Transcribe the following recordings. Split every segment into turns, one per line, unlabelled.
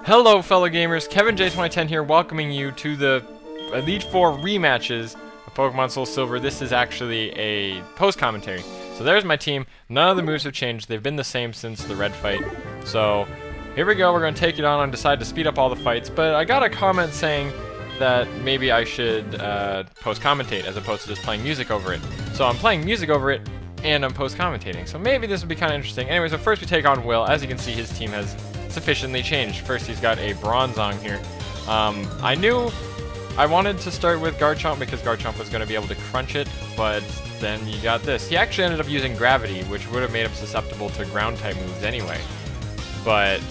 Hello fellow gamers, Kevin J2010 here, welcoming you to the Elite Four rematches of Pokemon SoulSilver. This is actually a post-commentary. So there's my team. None of the moves have changed. They've been the same since the red fight. So here we go, we're going to take it on and decide to speed up all the fights. But I got a comment saying that maybe I should post-commentate as opposed to just playing music over it. So I'm playing music over it and I'm post-commentating. So maybe this would be kind of interesting. Anyway, so first we take on Will. As you can see, his team has sufficiently changed. First, he's got a Bronzong here. I knew I wanted to start with Garchomp because Garchomp was going to be able to crunch it, but then you got this. He actually ended up using Gravity, which would have made him susceptible to Ground-type moves anyway. But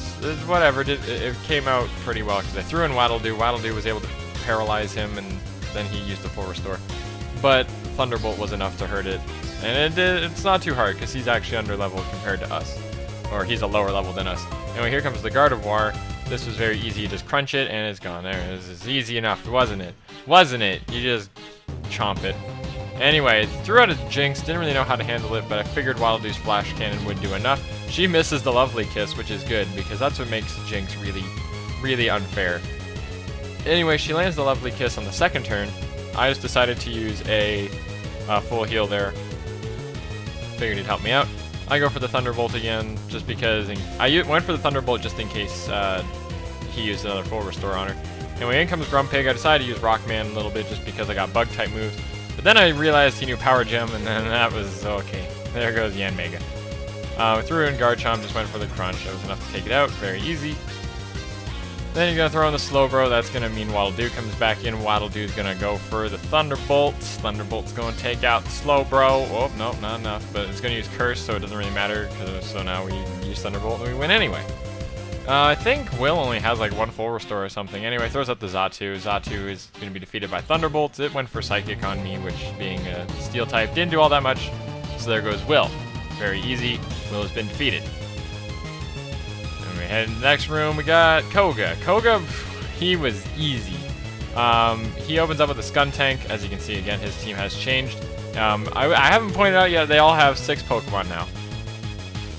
whatever, it came out pretty well because I threw in Waddle-Doo. Waddle-Doo was able to paralyze him, and then he used the full restore. But Thunderbolt was enough to hurt it, and it's not too hard because he's actually under level compared to us, or he's a lower level than us. Anyway, here comes the Gardevoir. This was very easy. You just crunch it and it's gone. There, this is easy enough, wasn't it? Wasn't it? You just chomp it. Anyway, threw out a Jinx. Didn't really know how to handle it, but I figured Waddle-Doo's Flash Cannon would do enough. She misses the Lovely Kiss, which is good because that's what makes Jinx really, really unfair. Anyway, she lands the Lovely Kiss on the second turn. I just decided to use a full heal there. Figured he'd help me out. I go for the Thunderbolt again, just because I went for the Thunderbolt just in case he used another full restore on her. Anyway, in comes Grumpig. I decided to use Rockman a little bit just because I got Bug-type moves. But then I realized he knew Power Gem, and then that was okay. There goes Yanmega. Threw in Garchomp, just went for the Crunch. That was enough to take it out. Very easy. Then you're going to throw in the Slowbro. That's going to mean Waddle-Doo comes back in. Waddle-Doo's going to go for the Thunderbolt. Thunderbolt's going to take out the Slowbro. Oh, nope, not enough. But it's going to use Curse, so it doesn't really matter. So now we use Thunderbolt and we win anyway. I think Will only has like one full restore or something. Anyway, throws out the Xatu. Xatu is going to be defeated by Thunderbolt. It went for Psychic on me, which being a Steel type didn't do all that much. So there goes Will. Very easy. Will has been defeated. Head in the next room, we got Koga. Koga, he was easy. He opens up with a Skuntank. As you can see, again, his team has changed. I haven't pointed out yet, they all have 6 Pokemon now.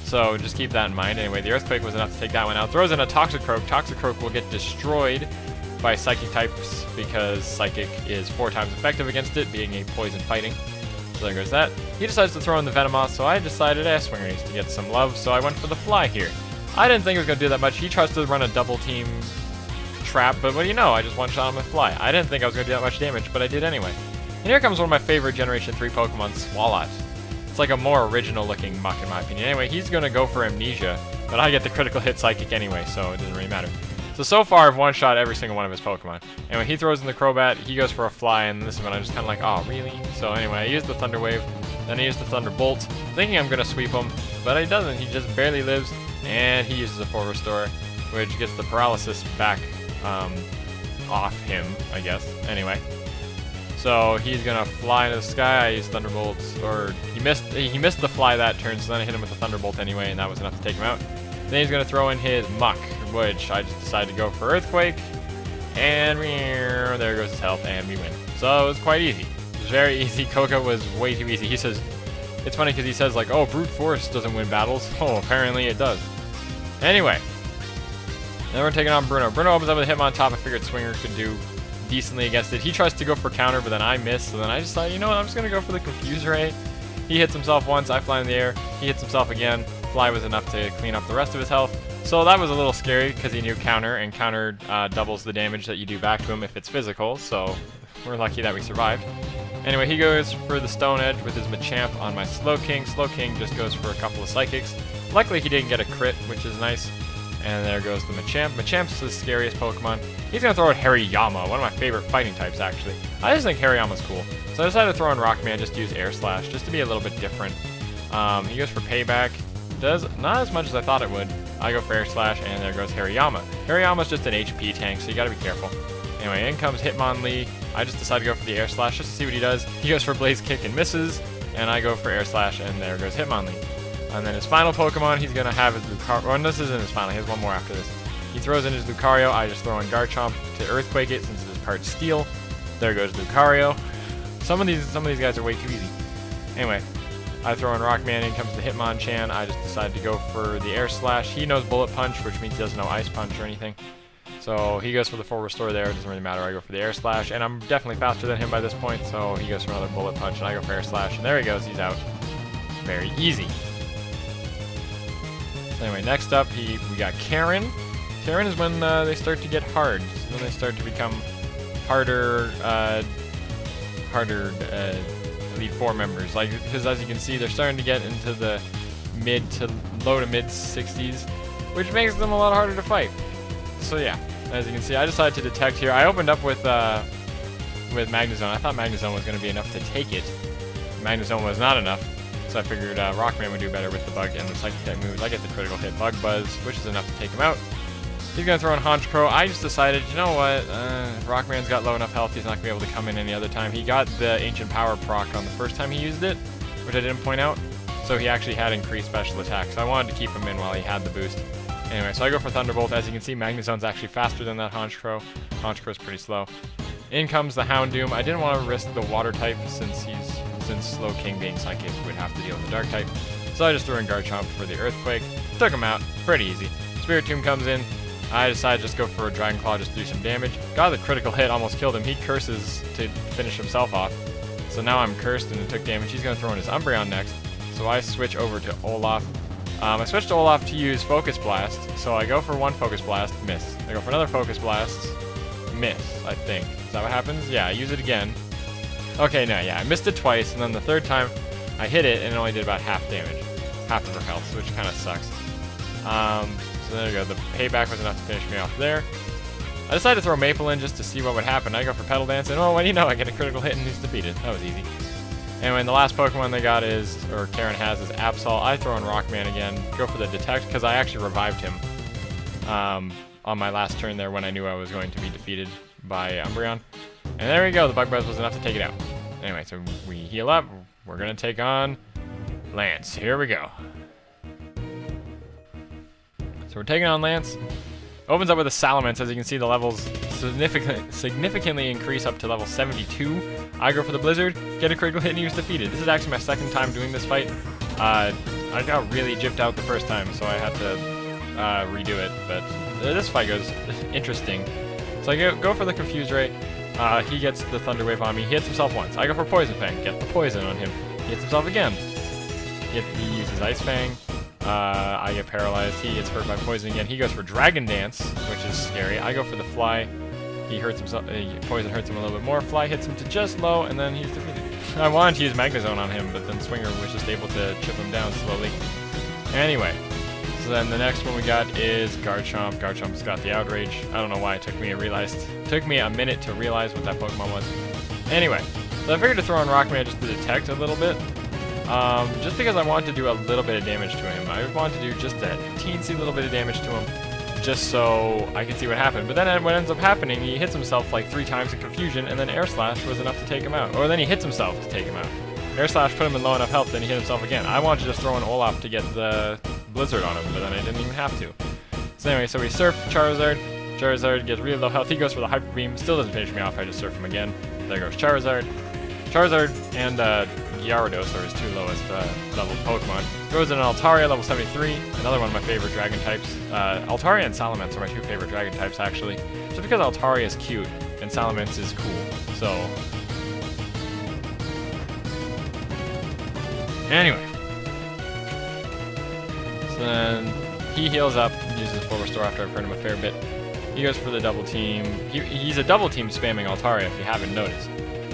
So just keep that in mind. Anyway, the Earthquake was enough to take that one out. Throws in a Toxicroak. Toxicroak will get destroyed by Psychic types because Psychic is 4 times effective against it, being a poison fighting. So there goes that. He decides to throw in the Venomoth, so I decided Swinger needs to get some love, so I went for the Fly here. I didn't think it was going to do that much. He tries to run a double team trap, but what do you know? I just one-shot him with Fly. I didn't think I was going to do that much damage, but I did anyway. And here comes one of my favorite Generation 3 Pokemon, Swalot. It's like a more original looking Muck in my opinion. Anyway, he's going to go for Amnesia, but I get the critical hit Psychic anyway, so it doesn't really matter. So far I've one-shot every single one of his Pokemon. Anyway, he throws in the Crobat, he goes for a Fly, and this is when I'm just kind of like, oh, really? So anyway, I used the Thunder Wave, then I used the Thunderbolt, thinking I'm going to sweep him, but he doesn't. He just barely lives. And he uses a full restore, which gets the paralysis back off him, I guess. Anyway, so he's gonna fly into the sky. I use Thunderbolt, or he missed the Fly that turn, so then I hit him with the Thunderbolt anyway, and that was enough to take him out. Then he's gonna throw in his Muck, which I just decided to go for Earthquake, and there goes his health, and we win. So it was quite easy. It was very easy. Koga was way too easy. He says, it's funny because he says like, oh, Brute Force doesn't win battles. Oh, apparently it does. Anyway, then we're taking on Bruno. Bruno opens up with a Hitmontop. I figured Swinger could do decently against it. He tries to go for counter, but then I miss. So then I just thought, you know what, I'm just going to go for the Confuse Ray. He hits himself once. I fly in the air. He hits himself again. Fly was enough to clean up the rest of his health. So that was a little scary because he knew counter, and counter doubles the damage that you do back to him if it's physical. So we're lucky that we survived. Anyway, he goes for the Stone Edge with his Machamp on my Slowking. Slowking just goes for a couple of Psychics. Luckily, he didn't get a crit, which is nice. And there goes the Machamp. Machamp's the scariest Pokemon. He's going to throw out Hariyama, one of my favorite fighting types, actually. I just think Hariyama's cool. So I decided to throw in Rockman, just to use Air Slash, just to be a little bit different. He goes for Payback. Does not as much as I thought it would. I go for Air Slash, and there goes Hariyama. Hariyama's just an HP tank, so you got to be careful. Anyway, in comes Hitmonlee. I just decided to go for the Air Slash just to see what he does. He goes for Blaze Kick and misses, and I go for Air Slash, and there goes Hitmonlee. And then his final Pokemon, he's going to have his Lucario. Well, this isn't his final, he has one more after this. He throws in his Lucario. I just throw in Garchomp to Earthquake it since it is part Steel. There goes Lucario. Some of these guys are way too easy. Anyway, I throw in Rockman, in comes the Hitmonchan. I just decided to go for the Air Slash. He knows Bullet Punch, which means he doesn't know Ice Punch or anything. So he goes for the full restore there, it doesn't really matter, I go for the air slash, and I'm definitely faster than him by this point, so he goes for another bullet punch, and I go for air slash, and there he goes, he's out. Very easy. So anyway, next up, we got Karen. Karen is when they start to get hard, when they start to become harder Elite Four members, like, because as you can see, they're starting to get into the low to mid 60s, which makes them a lot harder to fight. So yeah, as you can see, I decided to detect here. I opened up with Magnezone. I thought Magnezone was going to be enough to take it. Magnezone was not enough, so I figured Rockman would do better with the bug and the psychic type moves. I get the critical hit Bug Buzz, which is enough to take him out. He's going to throw in Honch Crow. I just decided, you know what, Rockman's got low enough health, he's not going to be able to come in any other time. He got the Ancient Power proc on the first time he used it, which I didn't point out, so he actually had increased special attack, so I wanted to keep him in while he had the boost. Anyway, so I go for Thunderbolt. As you can see, Magnezone's actually faster than that Honch Crow. Honch Crow's pretty slow. In comes the Houndoom. I didn't want to risk the Water type since Slow King being Psychic would have to deal with the Dark type, so I just threw in Garchomp for the Earthquake. Took him out. Pretty easy. Spiritomb comes in. I decided to just go for a Dragon Claw, just do some damage. Got the critical hit, almost killed him. He curses to finish himself off. So now I'm cursed and it took damage. He's going to throw in his Umbreon next. So I switch over to Olaf. I switched to Olaf to use Focus Blast. So I go for one Focus Blast, miss. I go for another Focus Blast, miss, I think. Is that what happens? Yeah, I use it again. Okay, no, yeah, I missed it twice, and then the third time I hit it and it only did about half damage. Half of her health, which kind of sucks. So there you go, the payback was enough to finish me off there. I decided to throw Maple in just to see what would happen. I go for Petal Dance, and oh, what do you know, I get a critical hit and he's defeated. That was easy. Anyway, and the last Pokemon they got is, or Karen has, is Absol. I throw in Rockman again, go for the Detect, because I actually revived him on my last turn there when I knew I was going to be defeated by Umbreon. And there we go, the Bug Buzz was enough to take it out. Anyway, so we heal up, we're going to take on Lance. Here we go. So we're taking on Lance. Opens up with a Salamence. As you can see, the levels significantly increase up to level 72. I go for the Blizzard, get a critical hit, and he was defeated. This is actually my second time doing this fight. I got really gypped out the first time, so I had to redo it. But this fight goes interesting. So I go for the Confuse Ray. He gets the Thunder Wave on me. He hits himself once. I go for Poison Fang, get the poison on him. He hits himself again. He uses Ice Fang. I get paralyzed. He gets hurt by poison again. He goes for Dragon Dance, which is scary. I go for the Fly. He hurts himself. Poison hurts him a little bit more. Fly hits him to just low, and then he's defeated. I wanted to use Magnezone on him, but then Swinger was just able to chip him down slowly. Anyway, so then the next one we got is Garchomp. Garchomp's got the Outrage. I don't know why it took me a minute to realize what that Pokemon was. Anyway, so I figured to throw on Rockman just to detect a little bit. Just because I wanted to do a little bit of damage to him. I wanted to do just a teensy little bit of damage to him, just so I could see what happened. But then what ends up happening, he hits himself like 3 times in confusion, and then Air Slash was enough to take him out. Or then he hits himself to take him out. Air Slash put him in low enough health, then he hit himself again. I wanted to just throw in Olaf to get the Blizzard on him, but then I didn't even have to. So anyway, so we surf Charizard. Charizard gets really low health. He goes for the Hyper Beam. Still doesn't finish me off. I just surf him again. There goes Charizard. Charizard and Gyarados are his 2 lowest level Pokemon. Goes in an Altaria, level 73, another one of my favorite Dragon types. Altaria and Salamence are my 2 favorite Dragon types, actually. Just because Altaria is cute and Salamence is cool. So, anyway. So then he heals up, uses full restore after I've hurt him a fair bit. He goes for the double team. He's a double team spamming Altaria if you haven't noticed.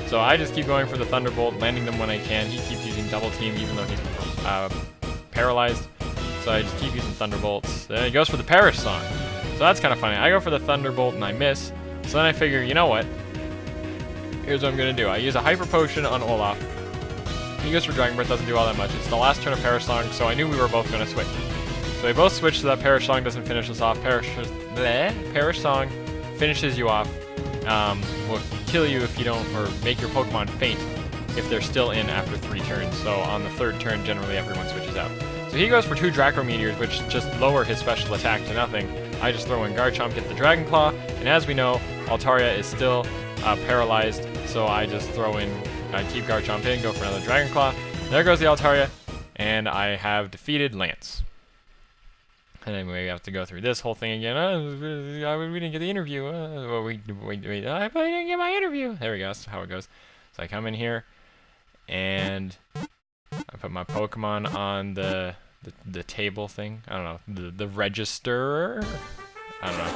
So I just keep going for the Thunderbolt, landing them when I can. He keeps using double team even though he's paralyzed. So I just keep using Thunderbolts. Then he goes for the Perish Song. So that's kind of funny. I go for the Thunderbolt and I miss. So then I figure, you know what? Here's what I'm going to do. I use a Hyper Potion on Olaf. He goes for Dragon Breath, doesn't do all that much. It's the last turn of Perish Song, so I knew we were both going to switch. So we both switch so that Perish Song doesn't finish us off. Perish Song finishes you off. Will kill you if you don't, or make your Pokemon faint if they're still in after 3 turns. So on the 3rd turn, generally everyone switches out. So he goes for 2 Draco Meteors, which just lower his special attack to nothing. I just throw in Garchomp, get the Dragon Claw, and as we know, Altaria is still paralyzed, so I just I keep Garchomp in, go for another Dragon Claw. There goes the Altaria, and I have defeated Lance. And then we have to go through this whole thing again. We didn't get the interview. Well, I didn't get my interview. There we go. That's how it goes. So I come in here, and I put my Pokemon on the table thing. I don't know. The register. I don't know.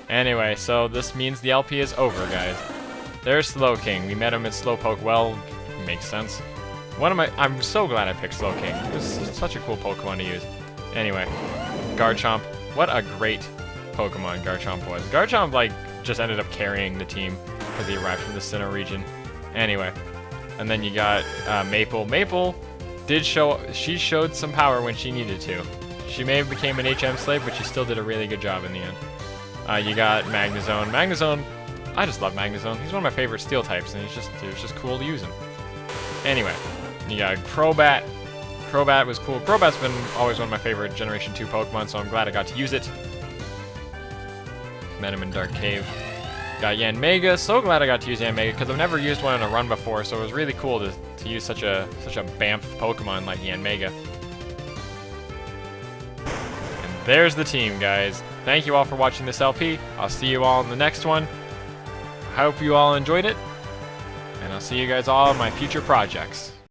Anyway, so this means the LP is over, guys. There's Slowking. We met him at Slowpoke. Well, makes sense. I'm so glad I picked Slowking. It was such a cool Pokemon to use. Anyway, Garchomp. What a great Pokemon Garchomp was. Garchomp, like, just ended up carrying the team because he arrived from the Sinnoh region. Anyway, and then you got Maple. Maple she showed some power when she needed to. She may have became an HM slave, but she still did a really good job in the end. You got Magnezone. Magnezone, I just love Magnezone. He's one of my favorite steel types, and it was just cool to use him. Anyway, you got Crobat. Crobat was cool. Crobat's been always one of my favorite Generation 2 Pokemon, so I'm glad I got to use it. Met him in Dark Cave. Got Yanmega. So glad I got to use Yanmega, because I've never used one in a run before, so it was really cool to use such a BAMF Pokemon like Yanmega. And there's the team, guys. Thank you all for watching this LP. I'll see you all in the next one. I hope you all enjoyed it, and I'll see you guys all in my future projects.